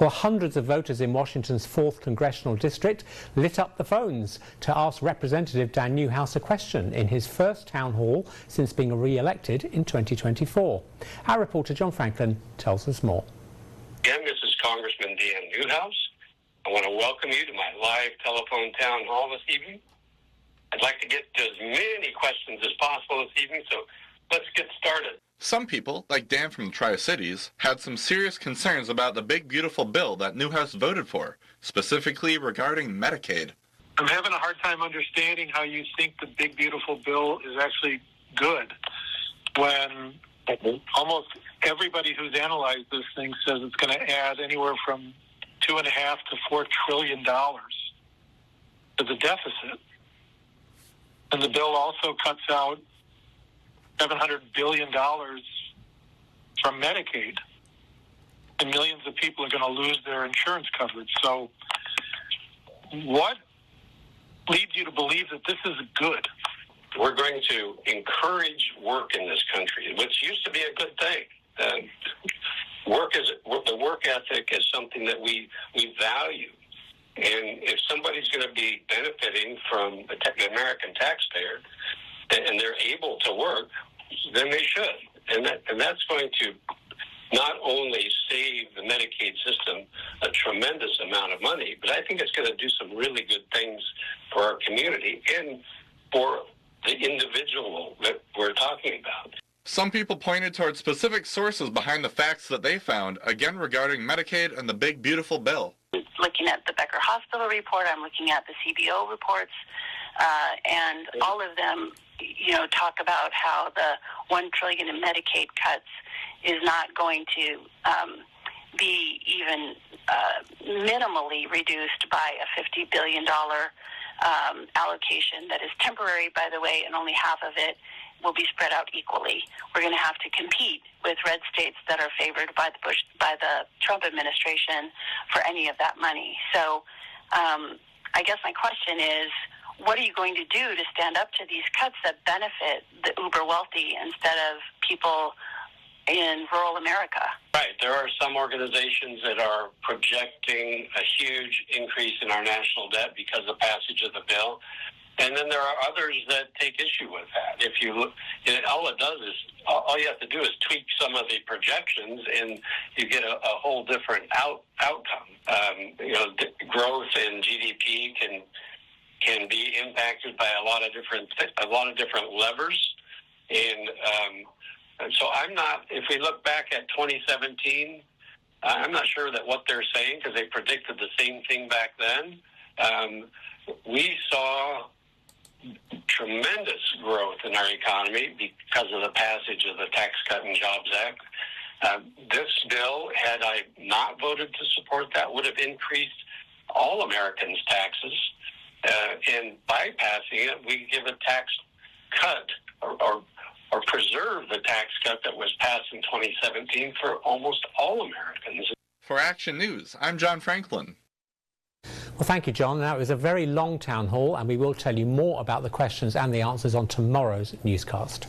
Well, hundreds of voters in Washington's 4th congressional district lit up the phones to ask Representative Dan Newhouse a question in his first town hall since being re-elected in 2024. Our reporter John Franklin tells us more. Again, this is Congressman Dan Newhouse. I want to welcome you to my live telephone town hall this evening. I'd like to get to as many questions as possible this evening, so let's get started. Some people, like Dan from the Tri-Cities, had some serious concerns about the big beautiful bill that Newhouse voted for, specifically regarding Medicaid. I'm having a hard time understanding how you think the big beautiful bill is actually good when almost everybody who's analyzed this thing says it's going to add anywhere from $2.5 to $4 trillion to the deficit. And the bill also cuts out $700 billion from Medicaid, and millions of people are going to lose their insurance coverage. So what leads you to believe that this is good? We're going to encourage work in this country, which used to be a good thing. The work ethic is something that we value. And if somebody's going to be benefiting from the American taxpayer and they're able to work, then they should. And that's going to not only save the Medicaid system a tremendous amount of money, but I think it's going to do some really good things for our community and for the individual that we're talking about. Some people pointed towards specific sources behind the facts that they found, again regarding Medicaid and the big beautiful bill. Looking at the Becker Hospital report, I'm looking at the CBO reports, and all of them, talk about how the $1 trillion in Medicaid cuts is not going to be even minimally reduced by a $50 billion allocation that is temporary, by the way, and only half of it will be spread out equally. We're going to have to compete with red states that are favored by the Trump administration for any of that money. So I guess my question is, what are you going to do to stand up to these cuts that benefit the uber wealthy instead of people in rural America? Right. There are some organizations that are projecting a huge increase in our national debt because of passage of the bill. And then there are others that take issue with that. If you look, all you have to do is tweak some of the projections, and you get a whole different outcome. Growth in GDP can be impacted by a lot of different levers, and so I'm not. If we look back at 2017, I'm not sure that what they're saying, because they predicted the same thing back then. We saw tremendous growth in our economy because of the passage of the Tax Cut and Jobs Act. This bill, had I not voted to support that, would have increased all Americans' taxes. And bypassing it, we give a tax cut or preserve the tax cut that was passed in 2017 for almost all Americans. For Action News, I'm John Franklin. Well, thank you, John. Now, it was a very long town hall, and we will tell you more about the questions and the answers on tomorrow's newscast.